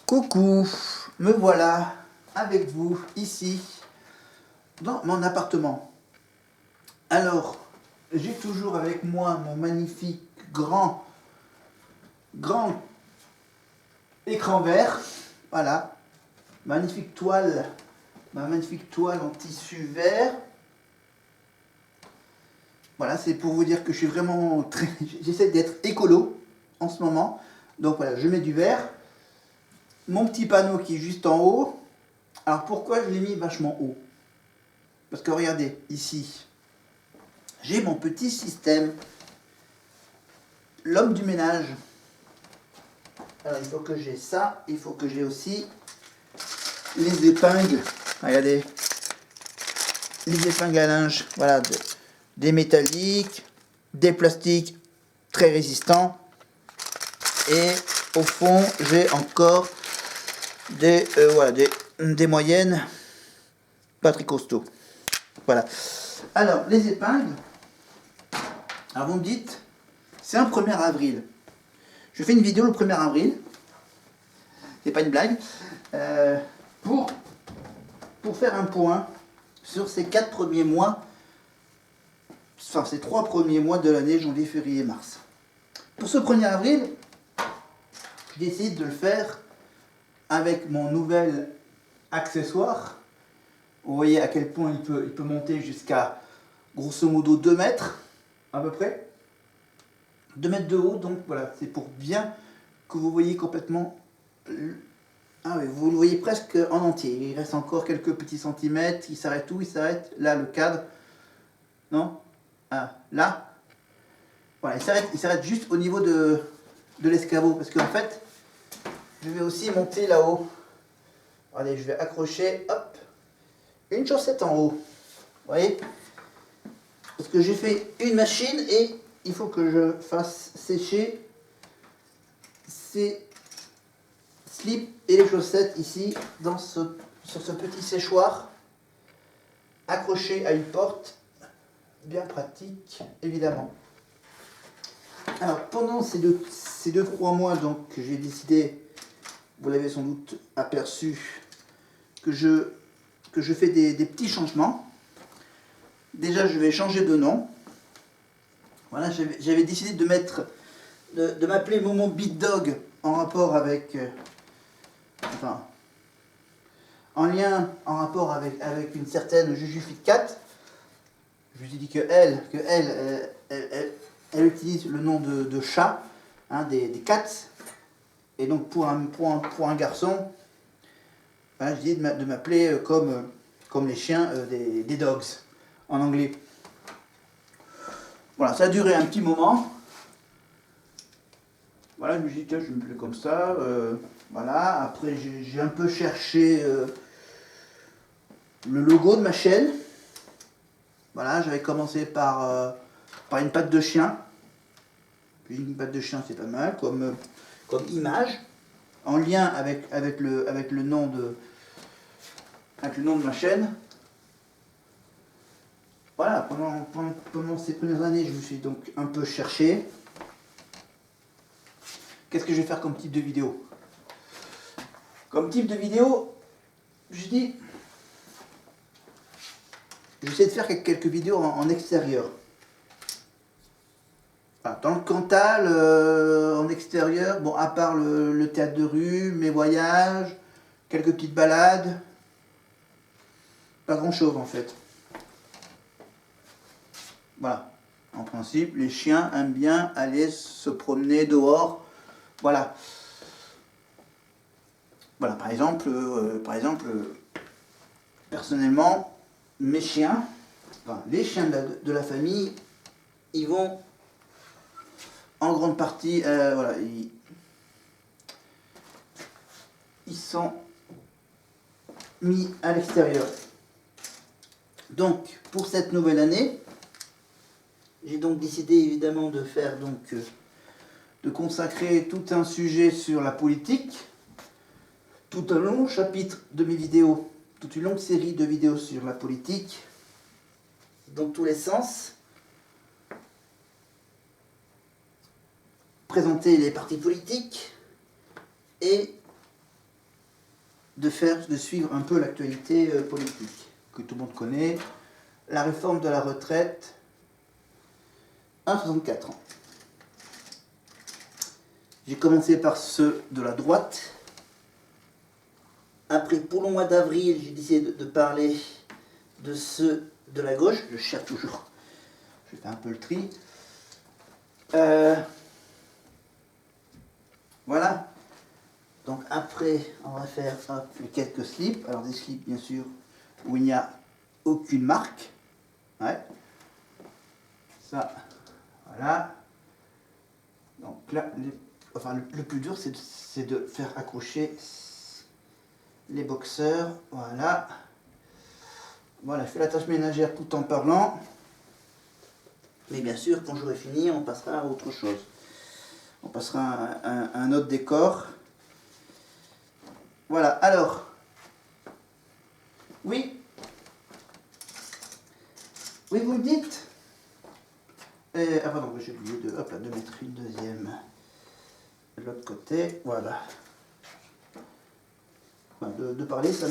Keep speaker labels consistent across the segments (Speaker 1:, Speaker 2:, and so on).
Speaker 1: Coucou, me voilà avec vous ici dans mon appartement. Alors, j'ai toujours avec moi mon magnifique grand écran vert. Voilà, ma magnifique toile en tissu vert. Voilà, c'est pour vous dire que je suis vraiment très... J'essaie d'être écolo en ce moment. Donc voilà, je mets du vert. Mon petit panneau qui est juste en haut. Alors pourquoi je l'ai mis vachement haut? Parce que regardez, ici, j'ai mon petit système. L'homme du ménage. Alors il faut que j'ai ça. Il faut que j'ai aussi les épingles. Regardez. Les épingles à linge. Voilà, des métalliques, des plastiques très résistants. Et au fond, j'ai encore des moyennes pas très costauds. Voilà. Alors, les épingles. Alors, vous me dites, c'est un 1er avril. Je fais une vidéo le 1er avril. C'est pas une blague. Pour faire un point sur ces 4 premiers mois. Enfin, ces 3 premiers mois de l'année, janvier, février, mars. Pour ce 1er avril, je décide de le faire avec mon nouvel accessoire. Vous voyez à quel point il peut monter jusqu'à grosso modo 2 mètres à peu près. 2 mètres de haut, donc voilà, c'est pour bien que vous voyez complètement. Ah oui, vous le voyez presque en entier. Il reste encore quelques petits centimètres. Il s'arrête où? Il s'arrête là, le cadre. Non? Ah, là. Voilà, il s'arrête juste au niveau de l'escabeau. Parce qu'en fait, je vais aussi monter là-haut. Allez, je vais accrocher, hop, une chaussette en haut. Vous voyez? Parce que j'ai fait une machine et il faut que je fasse sécher ces slips et les chaussettes ici sur ce petit séchoir accroché à une porte. Bien pratique, évidemment. Alors, pendant ces 2-3 mois, donc, j'ai décidé, vous l'avez sans doute aperçu, que je fais des petits changements. Déjà, je vais changer de nom. Voilà, j'avais décidé de m'appeler Momo Beat Dog en rapport avec... en rapport avec une certaine Juju Fit Cat. Je lui ai dit qu'elle utilise le nom de chat, hein, des cats. Et donc pour un garçon, voilà, je dis de m'appeler comme les chiens des dogs en anglais. Voilà, ça a duré un petit moment. Voilà, je me suis dit, tiens, je me plais comme ça. Voilà, après j'ai un peu cherché le logo de ma chaîne. Voilà, j'avais commencé par une patte de chien. Puis une patte de chien, c'est pas mal comme image, en lien avec le nom de ma chaîne. Voilà, pendant ces premières années, je me suis donc un peu cherché. Qu'est-ce que je vais faire comme type de vidéo? Comme type de vidéo, je dis, j'essaie de faire quelques vidéos en extérieur. Voilà, dans le Cantal, en extérieur, bon, à part le théâtre de rue, mes voyages, quelques petites balades, pas grand-chose en fait. Voilà, en principe, les chiens aiment bien aller se promener dehors. Voilà. Voilà, par exemple, personnellement, mes chiens, enfin, les chiens de la famille, ils vont en grande partie, voilà, ils sont mis à l'extérieur. Donc, pour cette nouvelle année, j'ai donc décidé évidemment de faire donc de consacrer tout un sujet sur la politique, tout un long chapitre de mes vidéos, toute une longue série de vidéos sur la politique, dans tous les sens, présenter les partis politiques et de suivre un peu l'actualité politique, que tout le monde connaît. La réforme de la retraite à 64 ans. J'ai commencé par ceux de la droite. Après, pour le mois d'avril, j'ai décidé de parler de ceux de la gauche. Je cherche toujours. Je fais un peu le tri. Voilà. Donc après, on va faire les quelques slips. Alors des slips, bien sûr, où il n'y a aucune marque. Ouais. Ça, voilà. Donc là, le plus dur, c'est de faire accrocher les boxeurs. Voilà. Voilà, je fais la tâche ménagère tout en parlant. Mais bien sûr, quand j'aurai fini, on passera à autre chose. On passera à un autre décor. Voilà, alors. Oui. Oui, vous me dites. Ah pardon, j'ai oublié de mettre une deuxième de l'autre côté. Voilà. De parler, ça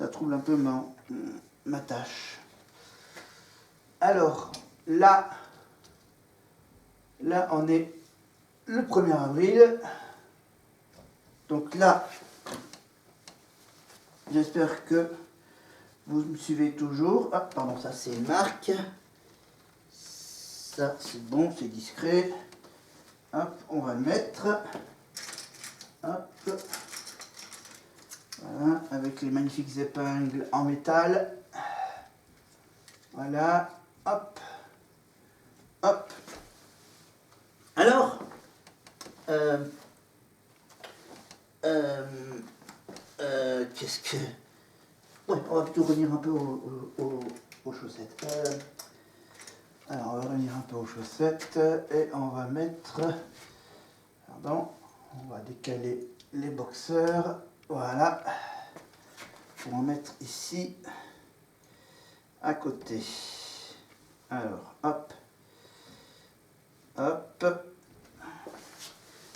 Speaker 1: trouble un peu ma tâche. Alors, là, on est le 1er avril. Donc là, j'espère que vous me suivez toujours. Ah, pardon, ça c'est une marque. Ça, c'est bon, c'est discret. Hop, on va le mettre. Hop. Voilà, avec les magnifiques épingles en métal. Voilà, hop. Hop. Alors, qu'est-ce que... Ouais, on va plutôt revenir un peu aux chaussettes. Alors, on va revenir un peu aux chaussettes et on va mettre... Pardon, on va décaler les boxeurs. Voilà. Pour en mettre ici, à côté. Alors, hop. Hop.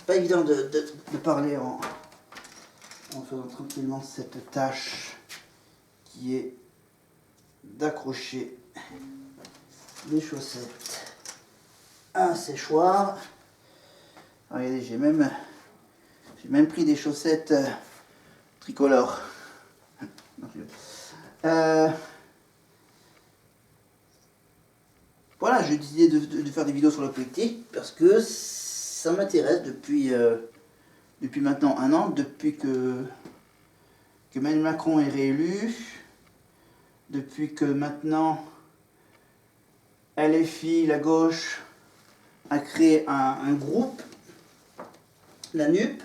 Speaker 1: Pas évident de parler en faisant tranquillement cette tâche qui est d'accrocher les chaussettes à un séchoir. Regardez, j'ai même pris des chaussettes tricolores. Voilà, j'ai décidé de faire des vidéos sur la politique parce que ça m'intéresse depuis maintenant un an, depuis que Emmanuel Macron est réélu, depuis que maintenant LFI, la gauche, a créé un groupe, la NUP.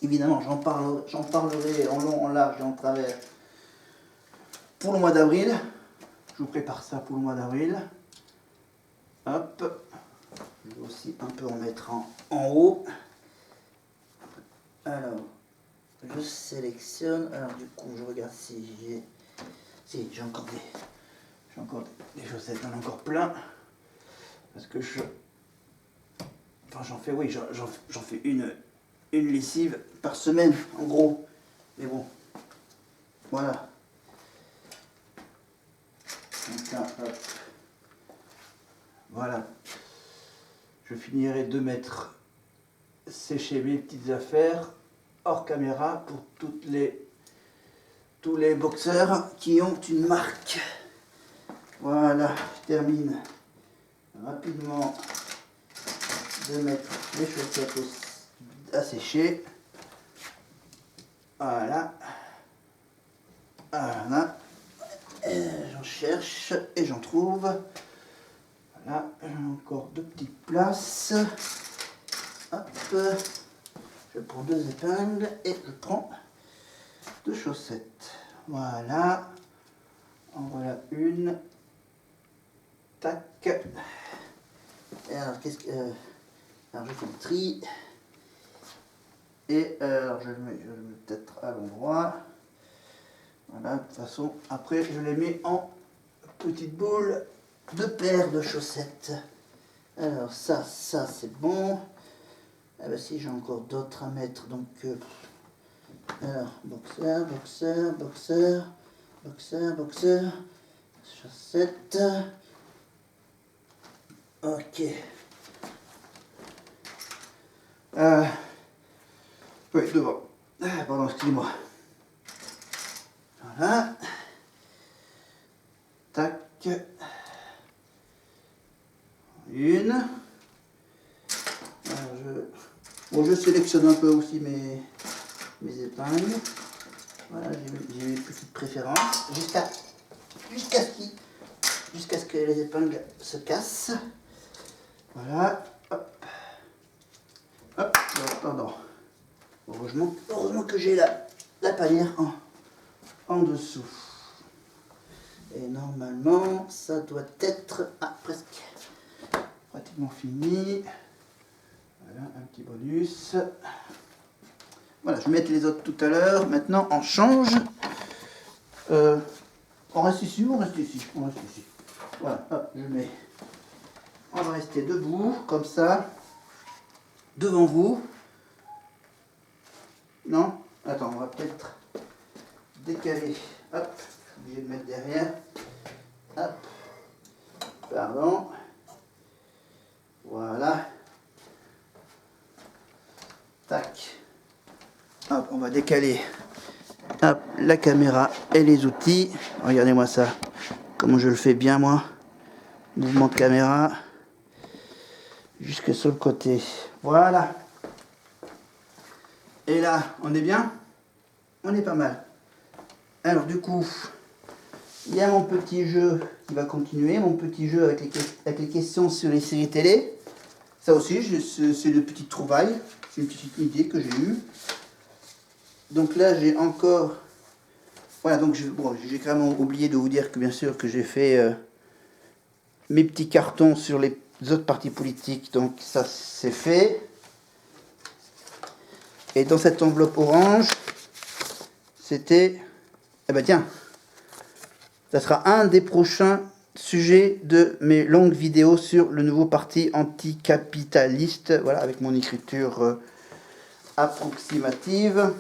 Speaker 1: Évidemment, j'en parlerai en long, en large et en travers pour le mois d'avril. Je vous prépare ça pour le mois d'avril. Hop. Je vais aussi un peu en mettre en haut. Alors, je sélectionne. Alors du coup, je regarde si j'ai encore des chaussettes. J'en ai encore plein. Parce que j'en fais une lessive par semaine, en gros. Mais bon, voilà. Donc là, hop. Voilà. Je finirai de mettre sécher mes petites affaires hors caméra pour tous les boxeurs qui ont une marque. Voilà, je termine rapidement de mettre les chaussettes à sécher. Voilà. Voilà. J'en cherche et j'en trouve. Voilà, j'ai encore deux petites places. Hop. Je prends deux épingles et je prends deux chaussettes. Voilà. En voilà une. Tac. Et alors, alors, je fais le tri. Et alors, je le mets peut-être à l'endroit. Voilà, de toute façon, après, je les mets en petites boules. Deux paires de chaussettes. Alors, ça c'est bon. Ah ben si, j'ai encore d'autres à mettre, donc Alors, boxeur, boxeur, boxeur, boxeur, boxeur, chaussettes. Ok. Oui, devant. Pardon, excusez-moi. Voilà. Tac. Une. Alors je sélectionne un peu aussi mes épingles. Voilà, j'ai une petite préférence. Jusqu'à ce que les épingles se cassent. Voilà. Hop. Hop. Pardon. Heureusement que j'ai la panière en dessous. Et normalement, ça doit être presque pratiquement fini. Voilà, un petit bonus. Voilà, je vais mettre les autres tout à l'heure. Maintenant, on change. On reste ici ou on reste ici? On reste ici. Voilà, hop, je mets. On va rester debout, comme ça. Devant vous. Non? Attends, on va peut-être décaler. Hop, je suis obligé de mettre derrière. Hop. Pardon. Voilà. Tac. Hop, on va décaler. Hop, la caméra et les outils. Regardez-moi ça. Comment je le fais bien, moi. Mouvement de caméra. Jusque sur le côté. Voilà. Et là, on est bien? On est pas mal. Alors, du coup, il y a mon petit jeu qui va continuer. Mon petit jeu avec les questions sur les séries télé. Ça aussi, c'est de petites trouvailles. C'est une petite idée que j'ai eue. Donc là, j'ai encore... Voilà, donc j'ai carrément oublié de vous dire que bien sûr que j'ai fait mes petits cartons sur les autres partis politiques. Donc ça, c'est fait. Et dans cette enveloppe orange, c'était... Eh ben tiens, ça sera un des prochains sujets de mes longues vidéos sur le nouveau parti anticapitaliste. Voilà, avec mon écriture approximative.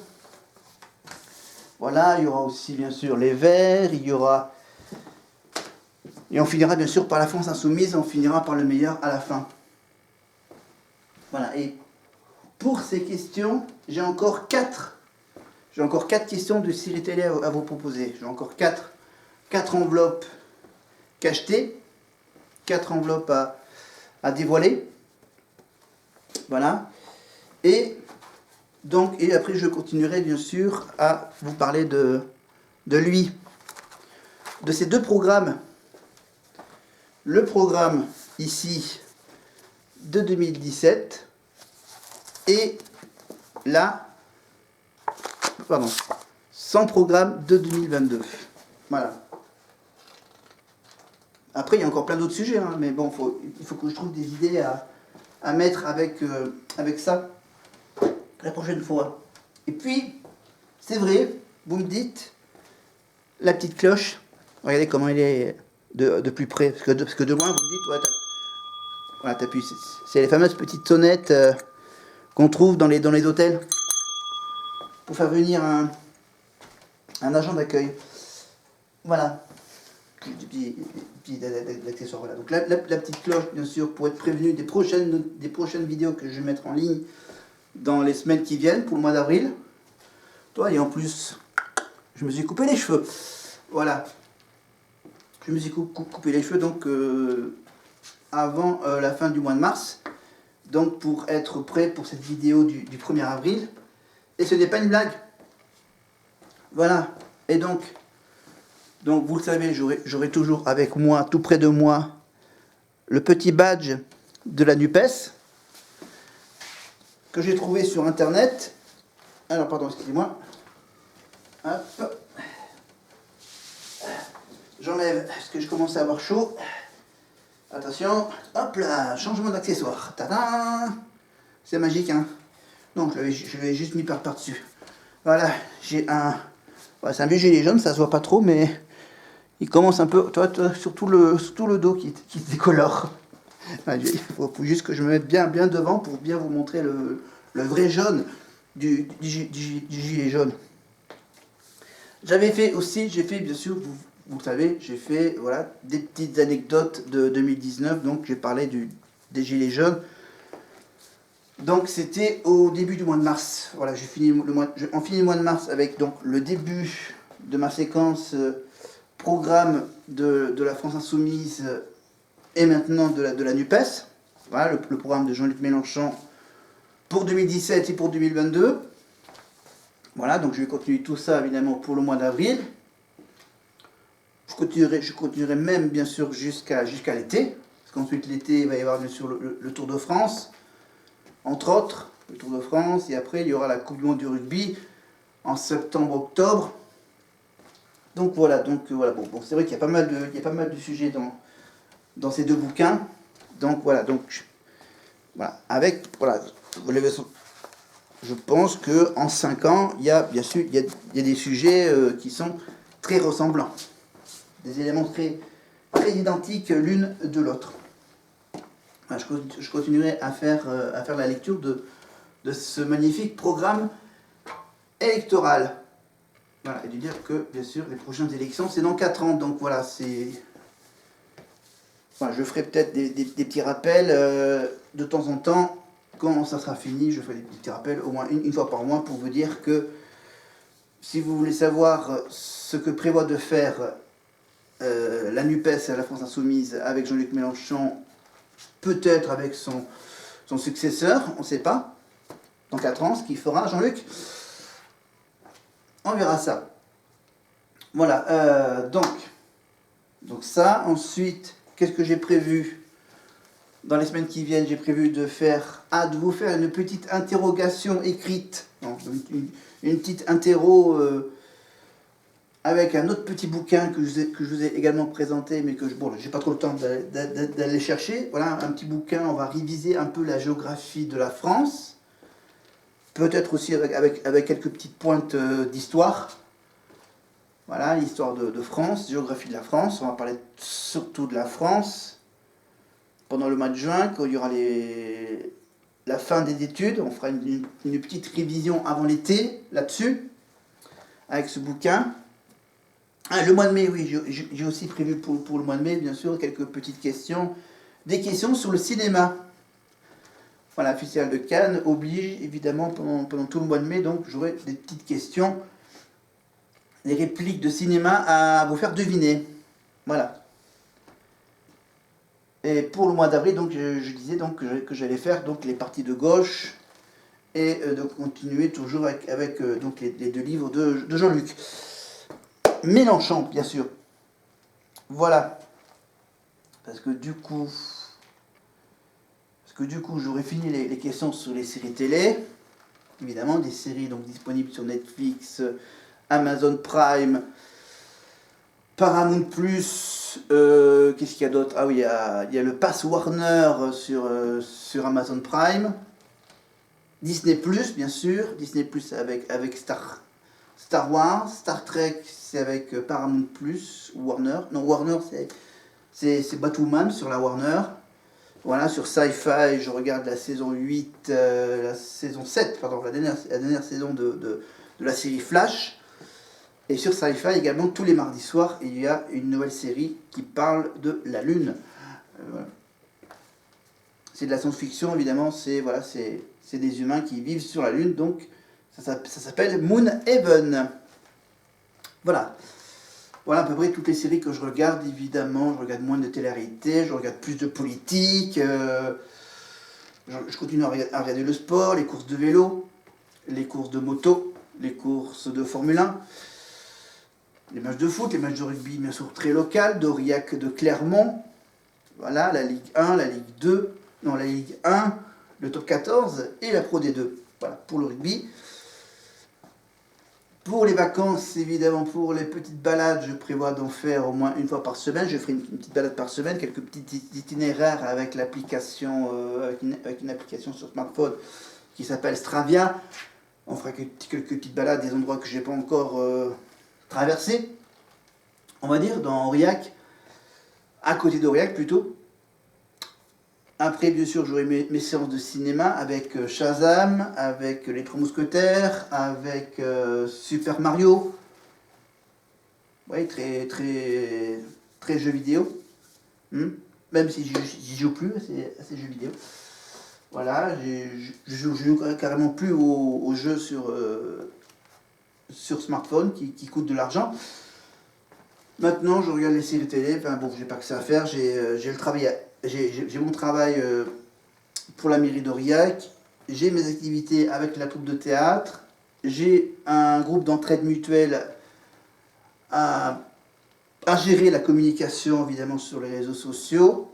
Speaker 1: Voilà, il y aura aussi bien sûr les Verts, il y aura... Et on finira bien sûr par la France Insoumise, on finira par le meilleur à la fin. Voilà, et pour ces questions, j'ai encore 4 questions de séries télé à vous proposer. J'ai encore 4 enveloppes cachetées, 4 enveloppes à dévoiler. Voilà. Et après je continuerai bien sûr à vous parler de lui, de ces 2 programmes. Le programme ici de 2017 et là, pardon, sans programme de 2022. Voilà. Après, il y a encore plein d'autres sujets, hein, mais bon, il faut que je trouve des idées à mettre avec ça la prochaine fois. Et puis, c'est vrai, vous me dites, la petite cloche, regardez comment elle est de plus près, parce que de loin, vous me dites, ouais, voilà, t'appuies, c'est les fameuses petites sonnettes qu'on trouve dans les hôtels pour faire venir un agent d'accueil. Voilà. Des petits accessoires. Voilà. Donc la petite cloche, bien sûr, pour être prévenu des prochaines vidéos que je vais mettre en ligne dans les semaines qui viennent, pour le mois d'avril. Toi, et en plus, je me suis coupé les cheveux. Voilà. Je me suis coupé les cheveux, donc avant la fin du mois de mars. Donc pour être prêt pour cette vidéo du 1er avril. Et ce n'est pas une blague. Voilà. Et donc vous le savez, j'aurai toujours avec moi, tout près de moi, le petit badge de la NUPES que j'ai trouvé sur internet. Alors pardon, excusez-moi. Hop. J'enlève parce que je commence à avoir chaud. Attention, hop là, changement d'accessoire. Tadam! C'est magique, hein. Non, je l'avais juste mis par-dessus. Voilà, j'ai un... Ouais, c'est un vieux gilet jaune, ça se voit pas trop, mais il commence un peu... Toi surtout le dos qui se décolore. Il faut juste que je me mette bien devant pour bien vous montrer le vrai jaune. du gilet jaune. J'avais fait aussi, j'ai fait bien sûr, vous le savez, j'ai fait voilà, des petites anecdotes de 2019, donc j'ai parlé des gilets jaunes. Donc c'était au début du mois de mars. Voilà, j'ai fini on finit le mois de mars avec donc le début de ma séquence programme de la France Insoumise et maintenant de la NUPES. Voilà le programme de Jean-Luc Mélenchon pour 2017 et pour 2022. Voilà, donc je vais continuer tout ça évidemment pour le mois d'avril. Je continuerai même bien sûr jusqu'à l'été. Parce qu'ensuite l'été, il va y avoir bien sûr le Tour de France. Entre autres, le Tour de France. Et après, il y aura la Coupe du Monde du rugby en septembre-octobre. Donc voilà, bon, c'est vrai qu'il y a pas mal de sujets dans ces deux bouquins. Donc voilà, je pense qu'en 5 ans, il y a bien sûr il y a des sujets qui sont très ressemblants. Des éléments très identiques l'une de l'autre. Je continuerai à faire la lecture de ce magnifique programme électoral. Voilà, et de dire que, bien sûr, les prochaines élections, c'est dans 4 ans. Donc voilà, je ferai peut-être des petits rappels de temps en temps. Quand ça sera fini, je ferai des petits rappels au moins une fois par mois pour vous dire que si vous voulez savoir ce que prévoit de faire la NUPES et la France Insoumise avec Jean-Luc Mélenchon, peut-être avec son successeur, on ne sait pas, dans 4 ans, ce qu'il fera Jean-Luc, on verra ça. Voilà, donc ça, ensuite, qu'est-ce que j'ai prévu dans les semaines qui viennent? J'ai prévu de vous faire une petite interrogation écrite, une petite interro avec un autre petit bouquin que je vous ai également présenté, mais que j'ai pas trop le temps d'aller chercher. Voilà, un petit bouquin, on va réviser un peu la géographie de la France, peut-être aussi avec quelques petites pointes d'histoire. Voilà, l'histoire de France, géographie de la France. On va parler surtout de la France pendant le mois de juin, quand il y aura la fin des études. On fera une petite révision avant l'été là-dessus, avec ce bouquin. Le mois de mai, oui, j'ai aussi prévu pour le mois de mai, bien sûr, quelques petites questions. Des questions sur le cinéma. Voilà, la Festival de Cannes oblige, évidemment, pendant tout le mois de mai, donc j'aurai des petites questions, des répliques de cinéma à vous faire deviner. Voilà. Et pour le mois d'avril, donc, je disais donc, que j'allais faire donc, les parties de gauche et de continuer toujours avec donc, les 2 livres de Jean-Luc Mélenchon, bien sûr. Voilà. Parce que du coup, j'aurais fini les questions sur les séries télé. Évidemment, des séries donc disponibles sur Netflix, Amazon Prime, Paramount+, qu'est-ce qu'il y a d'autre? Ah oui, il y a le Pass Warner sur Amazon Prime. Disney+, bien sûr. Disney+, avec Star Wars. Star Trek, c'est avec Paramount+, Warner. Non, Warner, c'est Batwoman sur la Warner. Voilà, sur Sci-Fi, je regarde la saison 8, la saison 7, pardon, la dernière saison de la série Flash. Et sur Sci-Fi également, tous les mardis soirs, il y a une nouvelle série qui parle de la Lune. Voilà. C'est de la science-fiction, évidemment, c'est des humains qui vivent sur la Lune, donc ça s'appelle Moonhaven. Voilà. Voilà à peu près toutes les séries que je regarde, évidemment. Je regarde moins de télé-réalité, je regarde plus de politique. Je continue à regarder le sport, les courses de vélo, les courses de moto, les courses de Formule 1, les matchs de foot, les matchs de rugby, bien sûr, très local, d'Aurillac, de Clermont. Voilà, la Ligue 1, la Ligue 2, non, la Ligue 1, le top 14 et la Pro D2. Voilà, pour le rugby. Pour les vacances, évidemment, pour les petites balades, je prévois d'en faire au moins une fois par semaine. Je ferai une petite balade par semaine, quelques petits itinéraires avec l'application, avec une application sur smartphone qui s'appelle Stravia. On fera quelques petites balades, des endroits que je n'ai pas encore traversés, on va dire, dans Aurillac, à côté d'Aurillac plutôt. Après, bien sûr, j'aurai mes séances de cinéma avec Shazam, avec Les Trois Mousquetaires, avec Super Mario. Oui, très jeux vidéo. Hmm. Même si j'y joue plus à ces jeux vidéo. Voilà, je joue carrément plus aux jeux sur smartphone qui coûtent de l'argent. Maintenant, je regarde les séries télé. Enfin bon, j'ai pas que ça à faire. J'ai le travail, j'ai mon travail pour la mairie d'Aurillac. J'ai mes activités avec la troupe de théâtre. J'ai un groupe d'entraide mutuelle à, à gérer la communication évidemment sur les réseaux sociaux.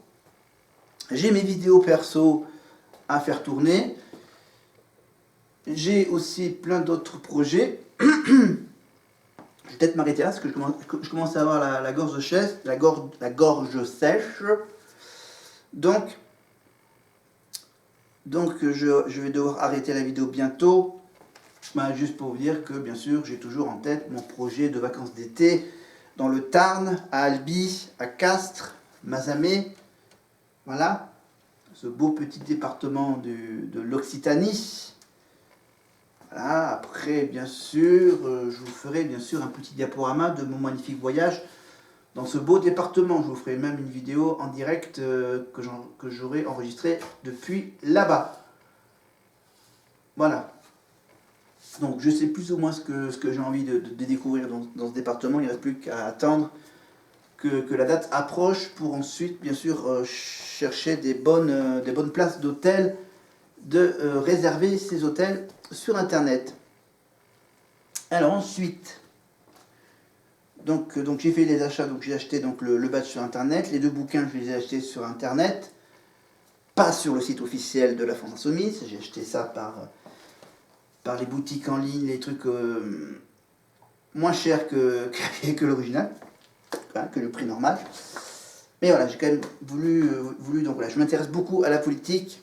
Speaker 1: J'ai mes vidéos perso à faire tourner. J'ai aussi plein d'autres projets. Je vais peut-être m'arrêter là parce que je commence à avoir la gorge sèche. La gorge sèche. Donc je vais devoir arrêter la vidéo bientôt. Bah, juste pour vous dire que bien sûr j'ai toujours en tête mon projet de vacances d'été dans le Tarn, à Albi, à Castres, Mazamet. Voilà, ce beau petit département de l'Occitanie. Voilà, après bien sûr je vous ferai bien sûr un petit diaporama de mon magnifique voyage dans ce beau département. Je vous ferai même une vidéo en direct que j'aurai enregistrée depuis là-bas. Voilà. Donc je sais plus ou moins ce que j'ai envie de découvrir dans ce département. Il ne reste plus qu'à attendre que la date approche pour ensuite bien sûr chercher des bonnes places d'hôtel, de réserver ces hôtels sur internet. Alors ensuite, donc j'ai fait les achats, donc j'ai acheté donc le badge sur internet, les 2 bouquins je les ai achetés sur internet, pas sur le site officiel de la France Insoumise, j'ai acheté ça par les boutiques en ligne, les trucs moins chers que l'original, que le prix normal. Mais voilà, j'ai quand même voulu donc voilà, je m'intéresse beaucoup à la politique.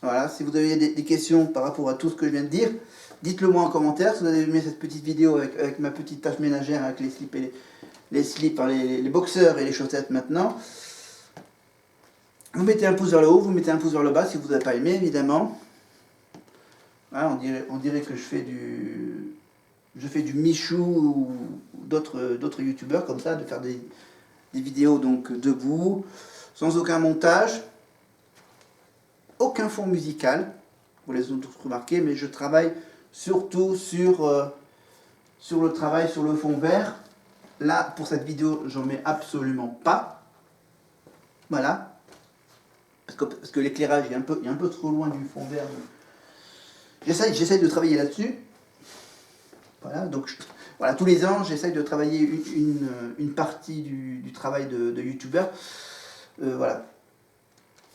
Speaker 1: Voilà, si vous avez des questions par rapport à tout ce que je viens de dire, dites-le moi en commentaire. Si vous avez aimé cette petite vidéo avec ma petite tâche ménagère, avec les slips, les boxeurs et les chaussettes maintenant, vous mettez un pouce vers le haut, vous mettez un pouce vers le bas si vous n'avez pas aimé, évidemment. Voilà, on dirait que je fais du Michou ou d'autres youtubeurs comme ça, de faire des vidéos donc debout, sans aucun montage, aucun fond musical, vous les avez tous remarqué, mais je travaille surtout sur le fond vert. Là, pour cette vidéo, j'en mets absolument pas. Voilà. Parce que l'éclairage est un peu trop loin du fond vert. J'essaye de travailler là-dessus. Voilà, donc voilà, tous les ans, j'essaye de travailler une partie du travail de youtubeur. Voilà.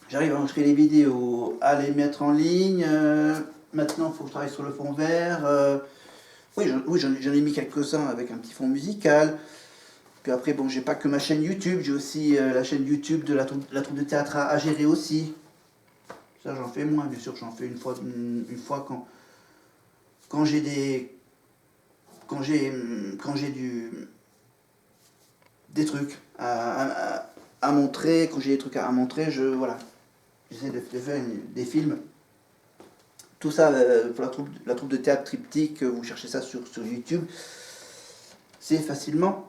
Speaker 1: J'arrive à enregistrer les vidéos, à les mettre en ligne. Maintenant, il faut que je travaille sur le fond vert. Oui, j'en ai mis quelques-uns avec un petit fond musical. Puis après, bon, j'ai pas que ma chaîne YouTube, j'ai aussi la chaîne YouTube de la troupe de théâtre à gérer aussi. Ça, j'en fais moins, bien sûr, j'en fais une fois quand j'ai des trucs à montrer, quand j'ai des trucs à montrer, voilà, j'essaie de faire des films. Tout ça pour la troupe de théâtre Triptyque, vous cherchez ça sur YouTube, c'est facilement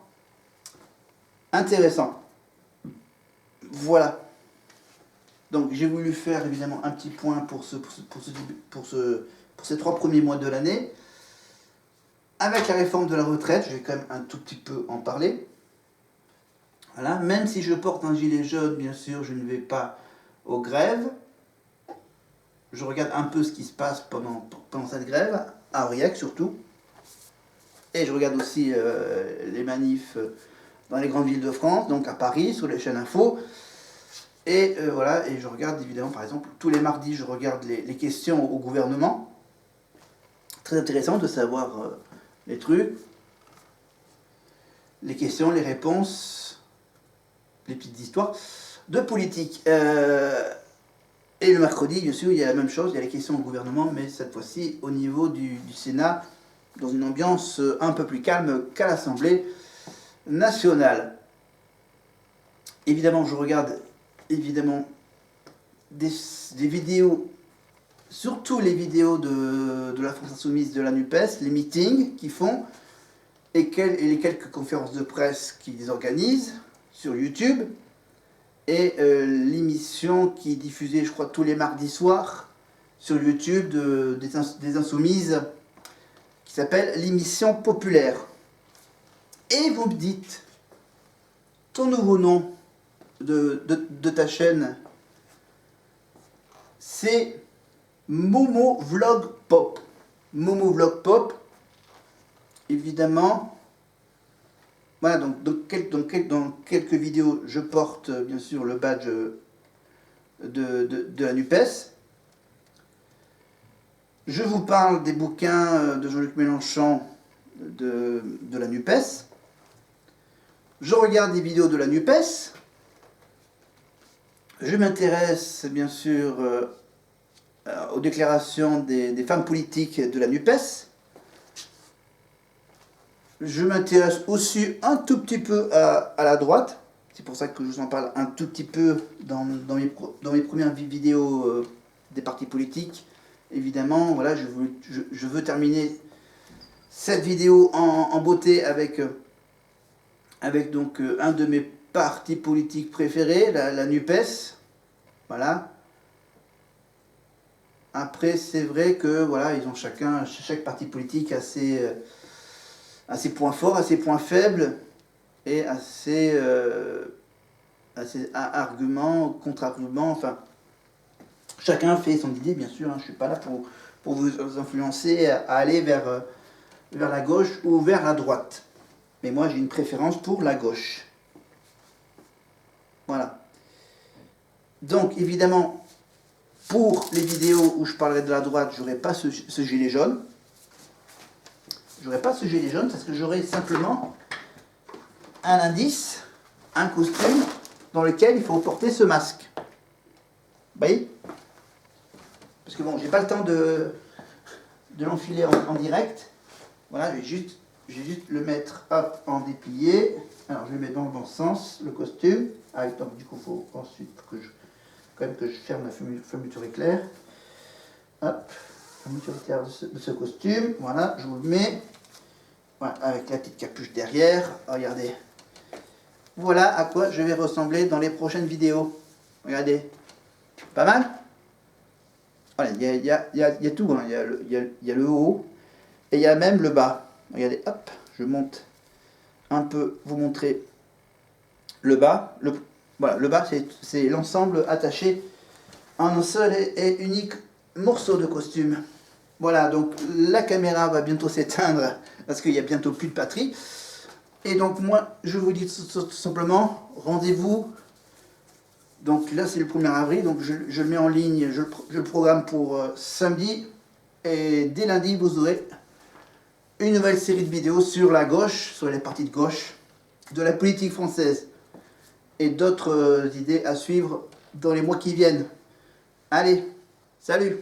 Speaker 1: intéressant. Voilà. Donc j'ai voulu faire évidemment un petit point pour ces 3 premiers mois de l'année. Avec la réforme de la retraite, je vais quand même un tout petit peu en parler. Voilà. Même si je porte un gilet jaune, bien sûr, je ne vais pas aux grèves. Je regarde un peu ce qui se passe pendant cette grève, à Aurillac surtout. Et je regarde aussi les manifs dans les grandes villes de France, donc à Paris, sur les chaînes info. Et voilà, et je regarde évidemment, par exemple, tous les mardis, je regarde les questions au gouvernement. Très intéressant de savoir les trucs, les questions, les réponses, les petites histoires de politique. Et le mercredi, bien sûr, il y a la même chose, il y a les questions au gouvernement, mais cette fois-ci au niveau du Sénat, dans une ambiance un peu plus calme qu'à l'Assemblée nationale. Évidemment, je regarde des vidéos, surtout les vidéos de la France Insoumise, de la NUPES, les meetings qu'ils font, et les quelques conférences de presse qu'ils organisent sur YouTube, et l'émission qui est diffusée, je crois, tous les mardis soirs sur YouTube des Insoumises, qui s'appelle l'émission populaire. Et vous me dites, ton nouveau nom de ta chaîne, c'est Momo Vlog Pop. Momo Vlog Pop, évidemment. Voilà, donc dans quelques vidéos, je porte bien sûr le badge de la NUPES. Je vous parle des bouquins de Jean-Luc Mélenchon de la NUPES. Je regarde des vidéos de la NUPES. Je m'intéresse bien sûr aux déclarations des femmes politiques de la NUPES. Je m'intéresse aussi un tout petit peu à la droite. C'est pour ça que je vous en parle un tout petit peu dans mes premières vidéos des partis politiques. Évidemment, voilà, je veux terminer cette vidéo en beauté avec donc un de mes partis politiques préférés, la NUPES. Voilà. Après, c'est vrai que voilà, ils ont chaque parti politique a ses points forts, à ses points faibles et à ses arguments, contre-arguments, enfin, chacun fait son idée, bien sûr, hein, je ne suis pas là pour vous influencer à aller vers la gauche ou vers la droite. Mais moi, j'ai une préférence pour la gauche. Voilà. Donc, évidemment, pour les vidéos où je parlerai de la droite, je n'aurai pas ce gilet jaune. J'aurai pas ce gilet jaune parce que j'aurai simplement un indice, un costume dans lequel il faut porter ce masque. Vous voyez? Parce que bon, j'ai pas le temps de l'enfiler en direct. Voilà, je vais juste le mettre hop, en déplié. Alors je vais le mettre dans le bon sens, le costume. Ah, donc du coup, il faut ensuite que je ferme la fermeture éclair. Hop, fermeture éclair de ce costume. Voilà, je vous le mets. Voilà, avec la petite capuche derrière. Regardez. Voilà à quoi je vais ressembler dans les prochaines vidéos. Regardez. Pas mal? Voilà, il y a tout. Hein. Il y a le haut et il y a même le bas. Regardez, hop, je monte un peu, vous montrer le bas. Voilà, le bas, c'est l'ensemble attaché en un seul et unique morceau de costume. Voilà, donc la caméra va bientôt s'éteindre parce qu'il n'y a bientôt plus de batterie. Et donc moi, je vous dis tout simplement, rendez-vous. Donc là, c'est le 1er avril, donc je le mets en ligne, je le programme pour samedi. Et dès lundi, vous aurez une nouvelle série de vidéos sur la gauche, sur les partis de gauche, de la politique française. Et d'autres idées à suivre dans les mois qui viennent. Allez, salut!